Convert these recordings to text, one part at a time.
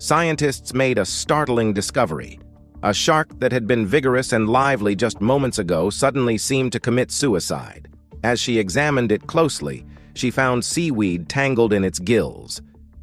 scientists made a startling discovery. A shark that had been vigorous and lively just moments ago suddenly seemed to commit suicide. As she examined it closely, she found seaweed tangled in its gills.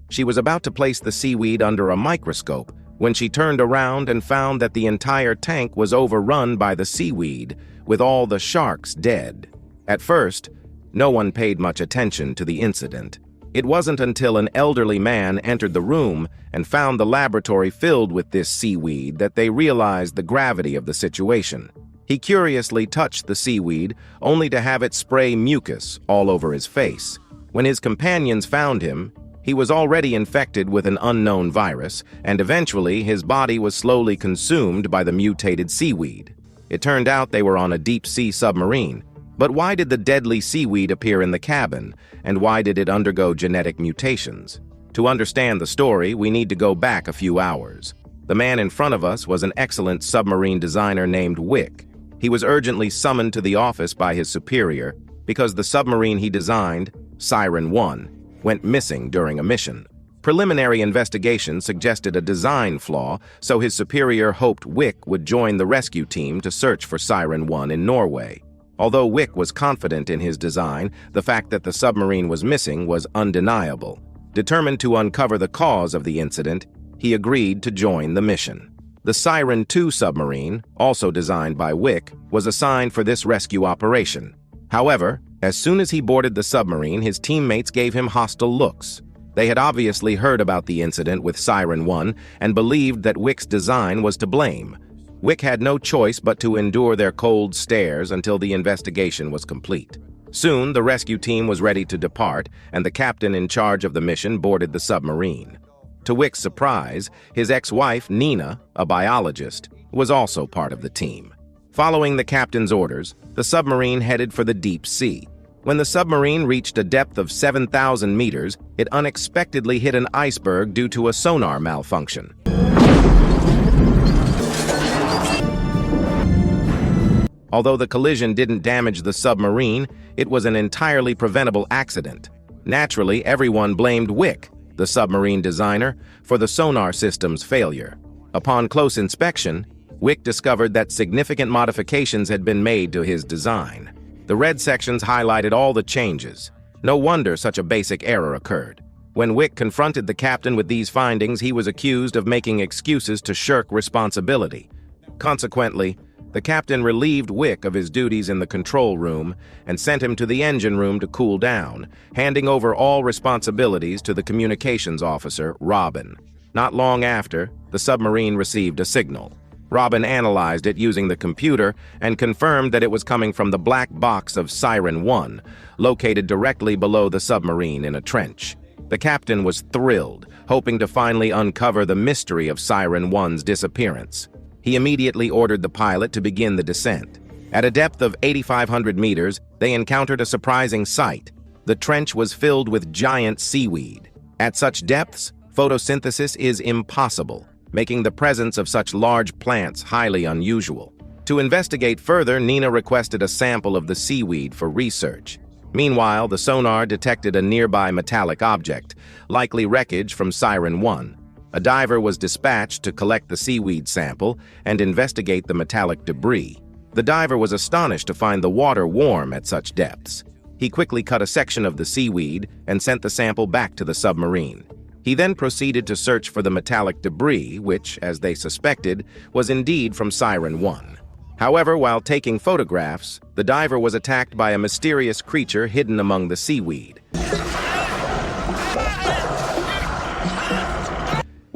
She was about to place the seaweed under a microscope when she turned around and found that the entire tank was overrun by the seaweed, with all the sharks dead. At first, no one paid much attention to the incident. It wasn't until an elderly man entered the room and found the laboratory filled with this seaweed that they realized the gravity of the situation. He curiously touched the seaweed, only to have it spray mucus all over his face. When his companions found him, he was already infected with an unknown virus, and eventually his body was slowly consumed by the mutated seaweed. It turned out they were on a deep-sea submarine. But why did the deadly seaweed appear in the cabin, and why did it undergo genetic mutations? To understand the story, we need to go back a few hours. The man in front of us was an excellent submarine designer named Wick. He was urgently summoned to the office by his superior because the submarine he designed, Siren 1, went missing during a mission. Preliminary investigation suggested a design flaw, so his superior hoped Wick would join the rescue team to search for Siren 1 in Norway. Although Wick was confident in his design, the fact that the submarine was missing was undeniable. Determined to uncover the cause of the incident, he agreed to join the mission. The Siren 2 submarine, also designed by Wick, was assigned for this rescue operation. However, as soon as he boarded the submarine, his teammates gave him hostile looks. They had obviously heard about the incident with Siren 1 and believed that Wick's design was to blame. Wick had no choice but to endure their cold stares until the investigation was complete. Soon, the rescue team was ready to depart, and the captain in charge of the mission boarded the submarine. To Wick's surprise, his ex-wife, Nina, a biologist, was also part of the team. Following the captain's orders, the submarine headed for the deep sea. When the submarine reached a depth of 7,000 meters, it unexpectedly hit an iceberg due to a sonar malfunction. Although the collision didn't damage the submarine, it was an entirely preventable accident. Naturally, everyone blamed Wick, the submarine designer, for the sonar system's failure. Upon close inspection, Wick discovered that significant modifications had been made to his design. The red sections highlighted all the changes. No wonder such a basic error occurred. When Wick confronted the captain with these findings, he was accused of making excuses to shirk responsibility. Consequently, the captain relieved Wick of his duties in the control room and sent him to the engine room to cool down, handing over all responsibilities to the communications officer, Robin. Not long after, the submarine received a signal. Robin analyzed it using the computer and confirmed that it was coming from the black box of Siren 1, located directly below the submarine in a trench. The captain was thrilled, hoping to finally uncover the mystery of Siren 1's disappearance. He immediately ordered the pilot to begin the descent. At a depth of 8,500 meters, they encountered a surprising sight. The trench was filled with giant seaweed. At such depths, photosynthesis is impossible, making the presence of such large plants highly unusual. To investigate further, Nina requested a sample of the seaweed for research. Meanwhile, the sonar detected a nearby metallic object, likely wreckage from Siren 1. A diver was dispatched to collect the seaweed sample and investigate the metallic debris. The diver was astonished to find the water warm at such depths. He quickly cut a section of the seaweed and sent the sample back to the submarine. He then proceeded to search for the metallic debris, which, as they suspected, was indeed from Siren 1. However, while taking photographs, the diver was attacked by a mysterious creature hidden among the seaweed.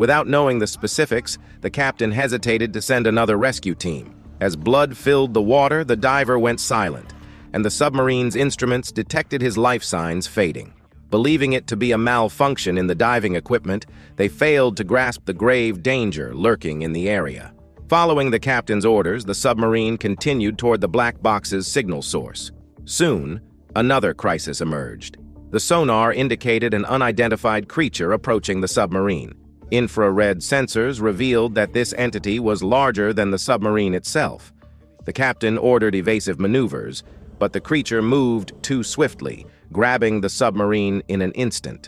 Without knowing the specifics, the captain hesitated to send another rescue team. As blood filled the water, the diver went silent, and the submarine's instruments detected his life signs fading. Believing it to be a malfunction in the diving equipment, they failed to grasp the grave danger lurking in the area. Following the captain's orders, the submarine continued toward the black box's signal source. Soon, another crisis emerged. The sonar indicated an unidentified creature approaching the submarine. Infrared sensors revealed that this entity was larger than the submarine itself. The captain ordered evasive maneuvers, but the creature moved too swiftly, grabbing the submarine in an instant.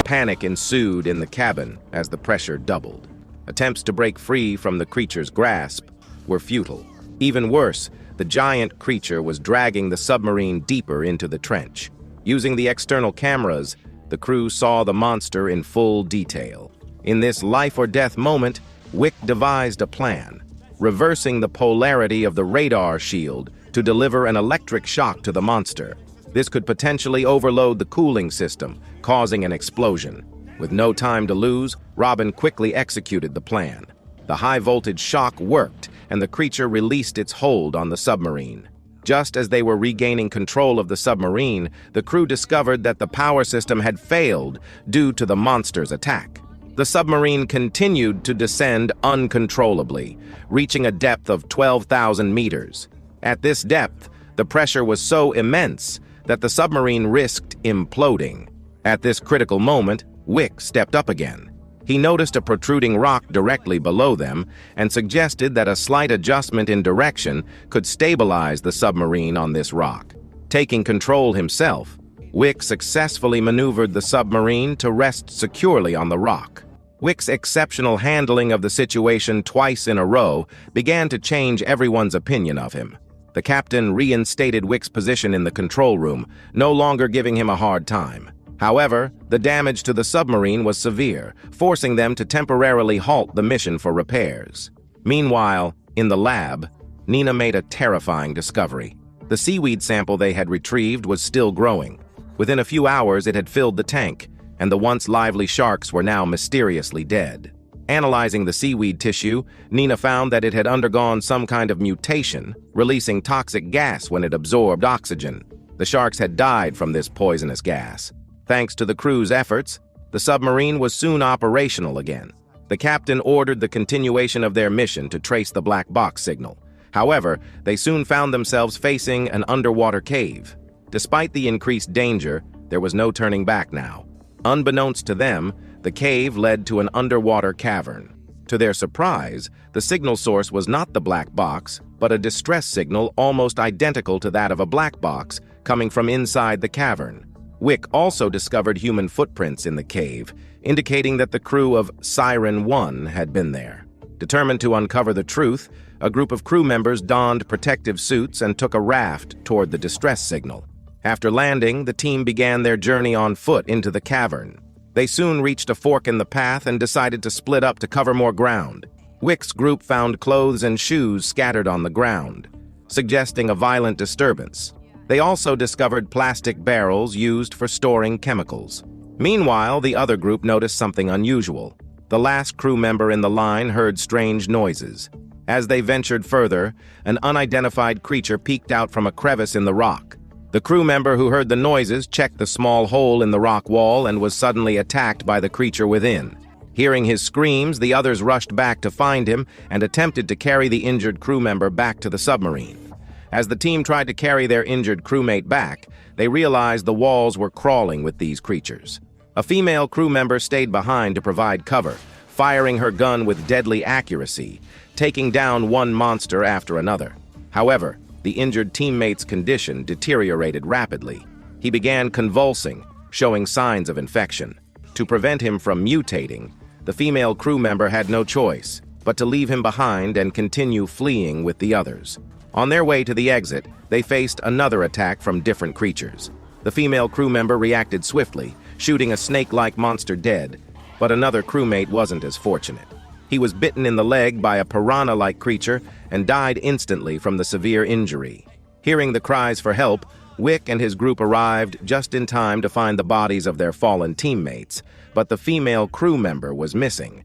Panic ensued in the cabin as the pressure doubled. Attempts to break free from the creature's grasp were futile. Even worse, the giant creature was dragging the submarine deeper into the trench. Using the external cameras, the crew saw the monster in full detail. In this life-or-death moment, Wick devised a plan, reversing the polarity of the radar shield to deliver an electric shock to the monster. This could potentially overload the cooling system, causing an explosion. With no time to lose, Robin quickly executed the plan. The high-voltage shock worked, and the creature released its hold on the submarine. Just as they were regaining control of the submarine, the crew discovered that the power system had failed due to the monster's attack. The submarine continued to descend uncontrollably, reaching a depth of 12,000 meters. At this depth, the pressure was so immense that the submarine risked imploding. At this critical moment, Wick stepped up again. He noticed a protruding rock directly below them and suggested that a slight adjustment in direction could stabilize the submarine on this rock. Taking control himself, Wick successfully maneuvered the submarine to rest securely on the rock. Wick's exceptional handling of the situation twice in a row began to change everyone's opinion of him. The captain reinstated Wick's position in the control room, no longer giving him a hard time. However, the damage to the submarine was severe, forcing them to temporarily halt the mission for repairs. Meanwhile, in the lab, Nina made a terrifying discovery. The seaweed sample they had retrieved was still growing. Within a few hours, it had filled the tank, and the once lively sharks were now mysteriously dead. Analyzing the seaweed tissue, Nina found that it had undergone some kind of mutation, releasing toxic gas when it absorbed oxygen. The sharks had died from this poisonous gas. Thanks to the crew's efforts, the submarine was soon operational again. The captain ordered the continuation of their mission to trace the black box signal. However, they soon found themselves facing an underwater cave. Despite the increased danger, there was no turning back now. Unbeknownst to them, the cave led to an underwater cavern. To their surprise, the signal source was not the black box, but a distress signal almost identical to that of a black box coming from inside the cavern. Wick also discovered human footprints in the cave, indicating that the crew of Siren 1 had been there. Determined to uncover the truth, a group of crew members donned protective suits and took a raft toward the distress signal. After landing, the team began their journey on foot into the cavern. They soon reached a fork in the path and decided to split up to cover more ground. Wick's group found clothes and shoes scattered on the ground, suggesting a violent disturbance. They also discovered plastic barrels used for storing chemicals. Meanwhile, the other group noticed something unusual. The last crew member in the line heard strange noises. As they ventured further, an unidentified creature peeked out from a crevice in the rock. The crew member who heard the noises checked the small hole in the rock wall and was suddenly attacked by the creature within. Hearing his screams, the others rushed back to find him and attempted to carry the injured crew member back to the submarine. As the team tried to carry their injured crewmate back, they realized the walls were crawling with these creatures. A female crew member stayed behind to provide cover, firing her gun with deadly accuracy, taking down one monster after another. However, the injured teammate's condition deteriorated rapidly. He began convulsing, showing signs of infection. To prevent him from mutating, the female crew member had no choice but to leave him behind and continue fleeing with the others. On their way to the exit, they faced another attack from different creatures. The female crew member reacted swiftly, shooting a snake-like monster dead, but another crewmate wasn't as fortunate. He was bitten in the leg by a piranha-like creature and died instantly from the severe injury. Hearing the cries for help, Wick and his group arrived just in time to find the bodies of their fallen teammates, but the female crew member was missing.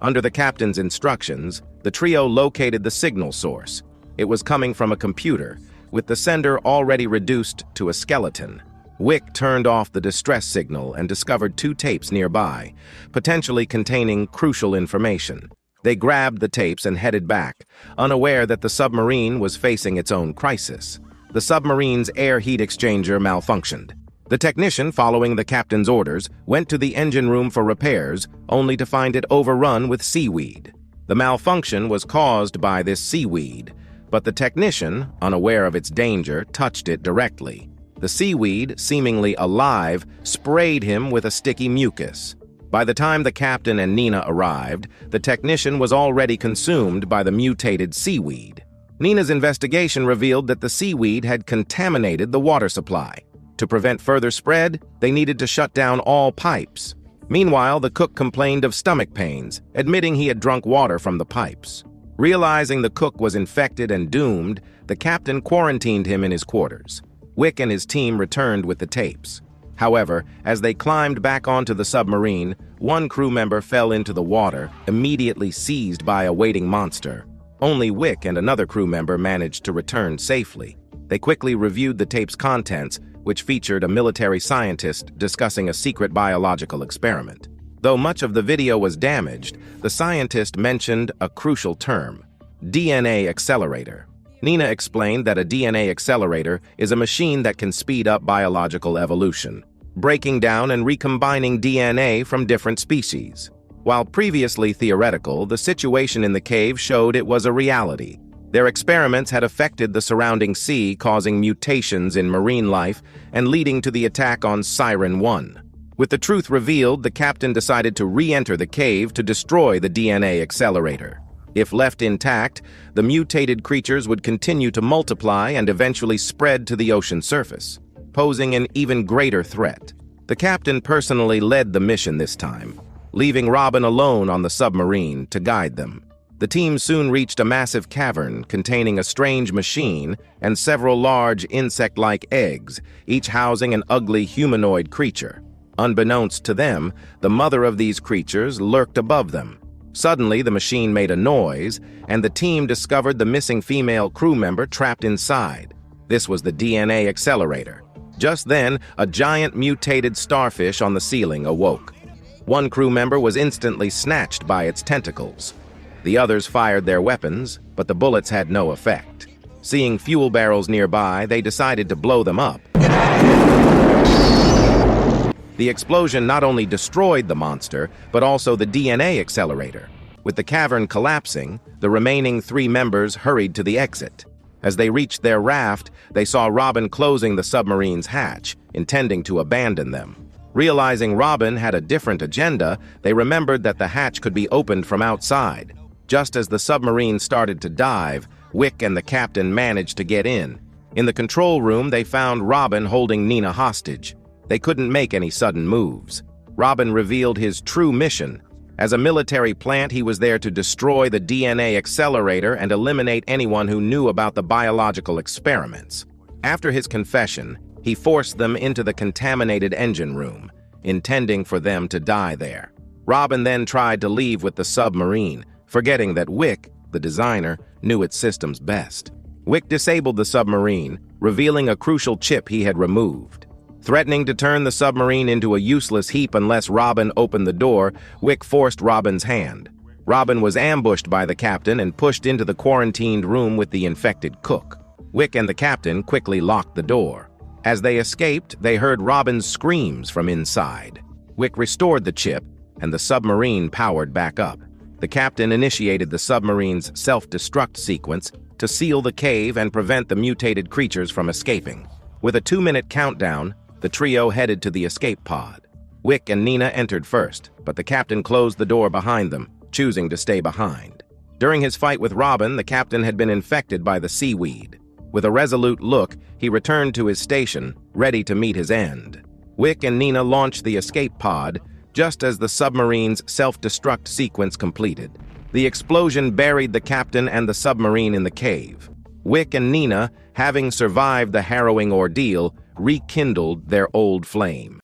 Under the captain's instructions, the trio located the signal source. It was coming from a computer, with the sender already reduced to a skeleton. Wick turned off the distress signal and discovered 2 tapes nearby, potentially containing crucial information. They grabbed the tapes and headed back, unaware that the submarine was facing its own crisis. The submarine's air heat exchanger malfunctioned. The technician, following the captain's orders, went to the engine room for repairs, only to find it overrun with seaweed. The malfunction was caused by this seaweed, but the technician, unaware of its danger, touched it directly. The seaweed, seemingly alive, sprayed him with a sticky mucus. By the time the captain and Nina arrived, the technician was already consumed by the mutated seaweed. Nina's investigation revealed that the seaweed had contaminated the water supply. To prevent further spread, they needed to shut down all pipes. Meanwhile, the cook complained of stomach pains, admitting he had drunk water from the pipes. Realizing the cook was infected and doomed, the captain quarantined him in his quarters. Wick and his team returned with the tapes. However, as they climbed back onto the submarine, one crew member fell into the water, immediately seized by a waiting monster. Only Wick and another crew member managed to return safely. They quickly reviewed the tape's contents, which featured a military scientist discussing a secret biological experiment. Though much of the video was damaged, the scientist mentioned a crucial term: DNA accelerator. Nina explained that a DNA accelerator is a machine that can speed up biological evolution, breaking down and recombining DNA from different species. While previously theoretical, the situation in the cave showed it was a reality. Their experiments had affected the surrounding sea, causing mutations in marine life and leading to the attack on Siren 1. With the truth revealed, the captain decided to re-enter the cave to destroy the DNA accelerator. If left intact, the mutated creatures would continue to multiply and eventually spread to the ocean surface, posing an even greater threat. The captain personally led the mission this time, leaving Robin alone on the submarine to guide them. The team soon reached a massive cavern containing a strange machine and several large insect-like eggs, each housing an ugly humanoid creature. Unbeknownst to them, the mother of these creatures lurked above them. Suddenly, the machine made a noise, and the team discovered the missing female crew member trapped inside. This was the DNA accelerator. Just then, a giant mutated starfish on the ceiling awoke. One crew member was instantly snatched by its tentacles. The others fired their weapons, but the bullets had no effect. Seeing fuel barrels nearby, they decided to blow them up. The explosion not only destroyed the monster, but also the DNA accelerator. With the cavern collapsing, the remaining 3 members hurried to the exit. As they reached their raft, they saw Robin closing the submarine's hatch, intending to abandon them. Realizing Robin had a different agenda, they remembered that the hatch could be opened from outside. Just as the submarine started to dive, Wick and the captain managed to get in. In the control room, they found Robin holding Nina hostage. They couldn't make any sudden moves. Robin revealed his true mission. As a military plant, he was there to destroy the DNA accelerator and eliminate anyone who knew about the biological experiments. After his confession, he forced them into the contaminated engine room, intending for them to die there. Robin then tried to leave with the submarine, forgetting that Wick, the designer, knew its systems best. Wick disabled the submarine, revealing a crucial chip he had removed. Threatening to turn the submarine into a useless heap unless Robin opened the door, Wick forced Robin's hand. Robin was ambushed by the captain and pushed into the quarantined room with the infected cook. Wick and the captain quickly locked the door. As they escaped, they heard Robin's screams from inside. Wick restored the chip, and the submarine powered back up. The captain initiated the submarine's self-destruct sequence to seal the cave and prevent the mutated creatures from escaping. With a 2-minute countdown, the trio headed to the escape pod. Wick and Nina entered first, but the captain closed the door behind them, choosing to stay behind. During his fight with Robin, the captain had been infected by the seaweed. With a resolute look, he returned to his station, ready to meet his end. Wick and Nina launched the escape pod just as the submarine's self-destruct sequence completed. The explosion buried the captain and the submarine in the cave. Wick and Nina, having survived the harrowing ordeal, rekindled their old flame.